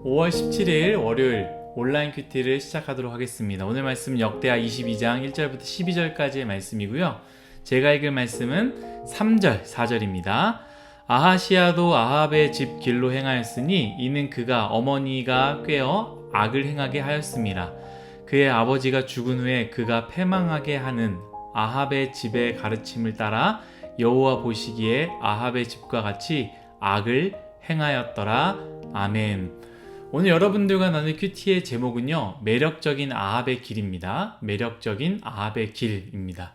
5월 17일 월요일 온라인 큐티를 시작하도록 하겠습니다. 오늘 말씀은 역대하 22장 1절부터 12절까지의 말씀이고요. 제가 읽을 말씀은 3절, 4절입니다. 아하시야도 아합의 집 길로 행하였으니 이는 그가 어머니가 꾀어 악을 행하게 하였음이라. 그의 아버지가 죽은 후에 그가 패망하게 하는 아합의 집의 가르침을 따라 여호와 보시기에 아합의 집과 같이 악을 행하였더라. 아멘. 오늘 여러분들과 나눌 큐티의 제목은요, 매력적인 아합의 길입니다. 매력적인 아합의 길입니다.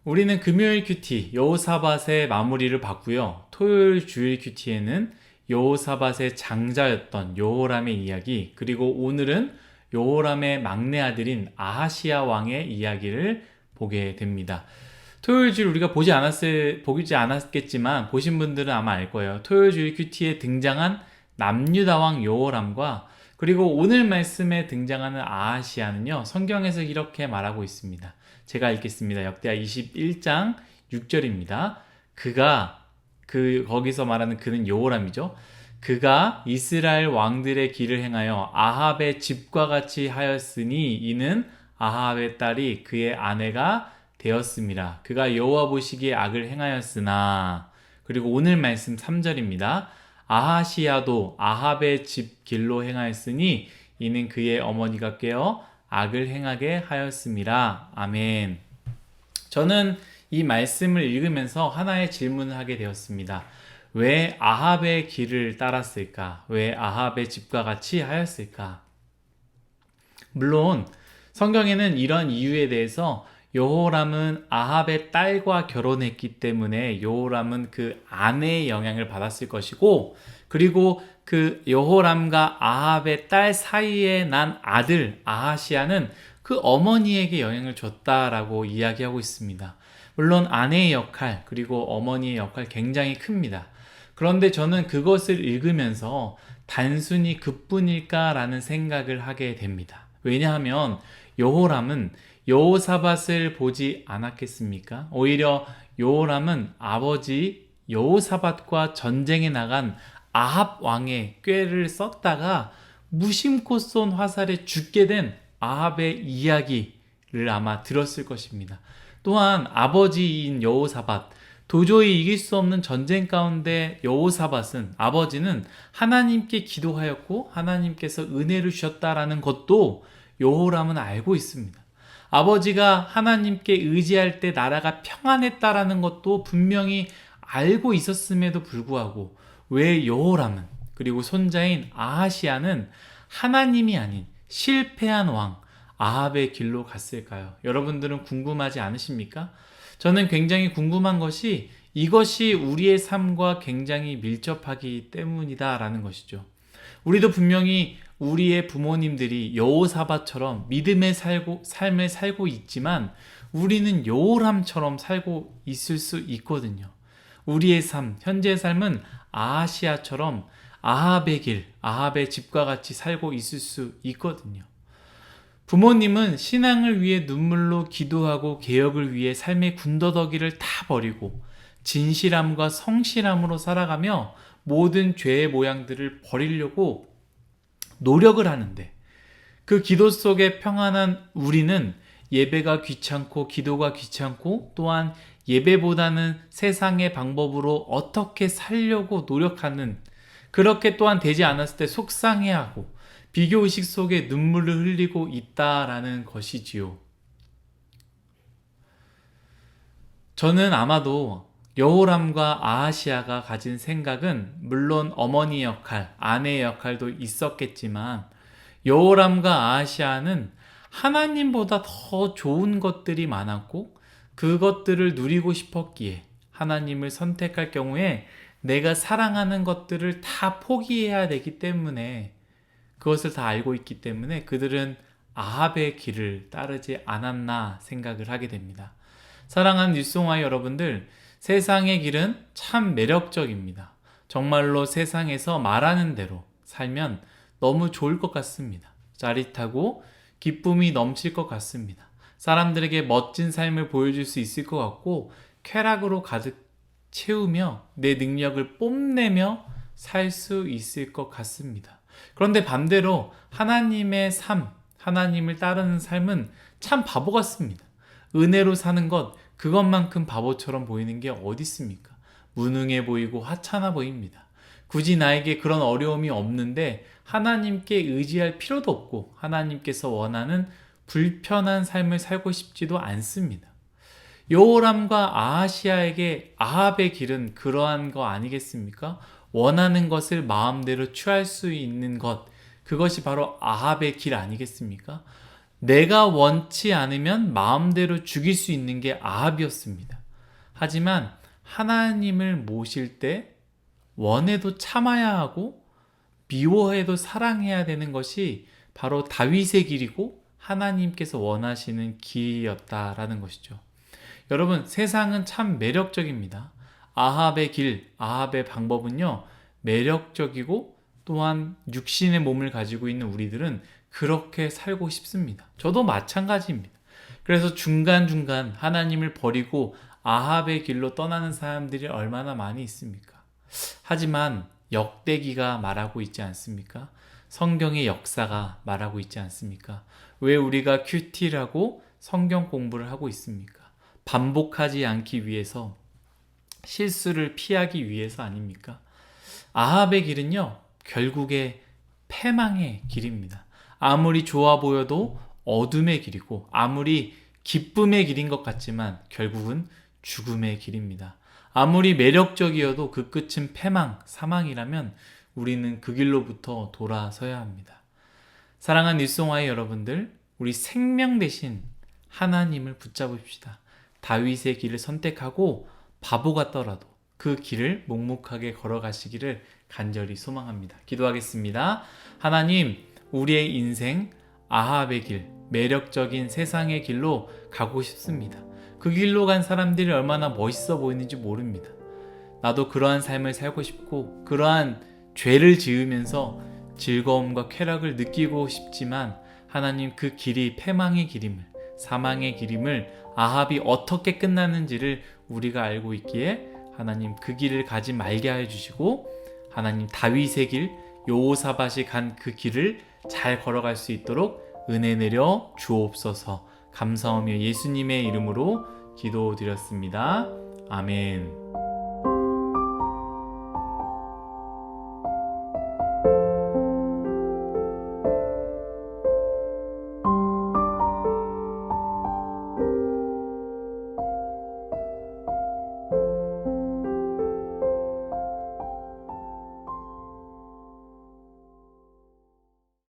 우리는 금요일 큐티 여호사밧의 마무리를 봤고요. 토요일 주일 큐티에는 여호사밧의 장자였던 여호람의 이야기, 그리고 오늘은 여호람의 막내 아들인 아하시야 왕의 이야기를 보게 됩니다. 토요일 주일 우리가 보지 않았겠지만 보신 분들은 아마 알 거예요. 토요일 주일 큐티에 등장한 남유다 왕 여호람과 그리고 오늘 말씀에 등장하는 아하시야는요, 성경에서 이렇게 말하고 있습니다. 제가 읽겠습니다. 역대하 21장 6절입니다. 거기서 말하는 그는 여호람이죠. 그가 이스라엘 왕들의 길을 행하여 아합의 집과 같이 하였으니 이는 아합의 딸이 그의 아내가 되었습니다. 그가 여호와 보시기에 악을 행하였으나, 그리고 오늘 말씀 3절입니다. 아하시야도 아합의 집 길로 행하였으니 이는 그의 어머니가 꾀어 악을 행하게 하였음이라. 아멘. 저는 이 말씀을 읽으면서 하나의 질문을 하게 되었습니다. 왜 아합의 길을 따랐을까? 왜 아합의 집과 같이 하였을까? 물론 성경에는 이런 이유에 대해서 여호람은 아합의 딸과 결혼했기 때문에 여호람은 그 아내의 영향을 받았을 것이고, 그리고 그 여호람과 아합의 딸 사이에 난 아들 아하시야는 그 어머니에게 영향을 줬다라고 이야기하고 있습니다. 물론 아내의 역할 그리고 어머니의 역할 굉장히 큽니다. 그런데 저는 그것을 읽으면서 단순히 그뿐일까라는 생각을 하게 됩니다. 왜냐하면 여호람은 여호사밧을 보지 않았겠습니까? 오히려 여호람은 아버지 여호사밧과 전쟁에 나간 아합 왕의 꾀를 썼다가 무심코 쏜 화살에 죽게 된 아합의 이야기를 아마 들었을 것입니다. 또한 아버지인 여호사밧, 도저히 이길 수 없는 전쟁 가운데 아버지는 하나님께 기도하였고 하나님께서 은혜를 주셨다라는 것도 여호람은 알고 있습니다. 아버지가 하나님께 의지할 때 나라가 평안했다라는 것도 분명히 알고 있었음에도 불구하고 왜 여호람은, 그리고 손자인 아하시야는 하나님이 아닌 실패한 왕 아합의 길로 갔을까요? 여러분들은 궁금하지 않으십니까? 저는 굉장히 궁금한 것이 이것이 우리의 삶과 굉장히 밀접하기 때문이다라는 것이죠. 우리도 분명히 우리의 부모님들이 여호사밧처럼 믿음의 삶을 살고 있지만 우리는 여호람처럼 살고 있을 수 있거든요. 우리의 삶, 현재의 삶은 아하시야처럼 아합의 길, 아합의 집과 같이 살고 있을 수 있거든요. 부모님은 신앙을 위해 눈물로 기도하고 개혁을 위해 삶의 군더더기를 다 버리고 진실함과 성실함으로 살아가며 모든 죄의 모양들을 버리려고 노력을 하는데, 그 기도 속에 평안한 우리는 예배가 귀찮고 기도가 귀찮고 또한 예배보다는 세상의 방법으로 어떻게 살려고 노력하는, 그렇게 또한 되지 않았을 때 속상해하고 비교의식 속에 눈물을 흘리고 있다라는 것이지요. 저는 아마도 여호람과 아하시야가 가진 생각은 물론 어머니의 역할, 아내의 역할도 있었겠지만 여호람과 아하시야는 하나님보다 더 좋은 것들이 많았고 그것들을 누리고 싶었기에 하나님을 선택할 경우에 내가 사랑하는 것들을 다 포기해야 되기 때문에, 그것을 다 알고 있기 때문에 그들은 아합의 길을 따르지 않았나 생각을 하게 됩니다. 사랑하는 뉴스공화 여러분들, 세상의 길은 참 매력적입니다. 정말로 세상에서 말하는 대로 살면 너무 좋을 것 같습니다. 짜릿하고 기쁨이 넘칠 것 같습니다. 사람들에게 멋진 삶을 보여줄 수 있을 것 같고 쾌락으로 가득 채우며 내 능력을 뽐내며 살 수 있을 것 같습니다. 그런데 반대로 하나님의 삶, 하나님을 따르는 삶은 참 바보 같습니다. 은혜로 사는 것, 그것만큼 바보처럼 보이는 게 어디 있습니까? 무능해 보이고 하찮아 보입니다. 굳이 나에게 그런 어려움이 없는데 하나님께 의지할 필요도 없고 하나님께서 원하는 불편한 삶을 살고 싶지도 않습니다. 여호람과 아하시아에게 아합의 길은 그러한 거 아니겠습니까? 원하는 것을 마음대로 취할 수 있는 것, 그것이 바로 아합의 길 아니겠습니까? 내가 원치 않으면 마음대로 죽일 수 있는 게 아합이었습니다. 하지만 하나님을 모실 때 원해도 참아야 하고 미워해도 사랑해야 되는 것이 바로 다윗의 길이고 하나님께서 원하시는 길이었다라는 것이죠. 여러분, 세상은 참 매력적입니다. 아합의 길, 아합의 방법은요, 매력적이고 또한 육신의 몸을 가지고 있는 우리들은 그렇게 살고 싶습니다. 저도 마찬가지입니다. 그래서 중간중간 하나님을 버리고 아합의 길로 떠나는 사람들이 얼마나 많이 있습니까? 하지만 역대기가 말하고 있지 않습니까? 성경의 역사가 말하고 있지 않습니까? 왜 우리가 큐티라고 성경 공부를 하고 있습니까? 반복하지 않기 위해서, 실수를 피하기 위해서 아닙니까? 아합의 길은요, 결국에 패망의 길입니다. 아무리 좋아 보여도 어둠의 길이고 아무리 기쁨의 길인 것 같지만 결국은 죽음의 길입니다. 아무리 매력적이어도 그 끝은 패망, 사망이라면 우리는 그 길로부터 돌아서야 합니다. 사랑하는 일송아이 여러분들, 우리 생명 대신 하나님을 붙잡읍시다. 다윗의 길을 선택하고 바보 같더라도 그 길을 묵묵하게 걸어가시기를 간절히 소망합니다. 기도하겠습니다. 하나님, 우리의 인생 아합의 길, 매력적인 세상의 길로 가고 싶습니다. 그 길로 간 사람들이 얼마나 멋있어 보이는지 모릅니다. 나도 그러한 삶을 살고 싶고 그러한 죄를 지으면서 즐거움과 쾌락을 느끼고 싶지만 하나님, 그 길이 패망의 길임을, 사망의 길임을, 아합이 어떻게 끝나는지를 우리가 알고 있기에 하나님, 그 길을 가지 말게 하여 주시고 하나님, 다윗의 길, 여호사밧이 간 그 길을 잘 걸어갈 수 있도록 은혜 내려 주옵소서. 감사하며 예수님의 이름으로 기도드렸습니다. 아멘.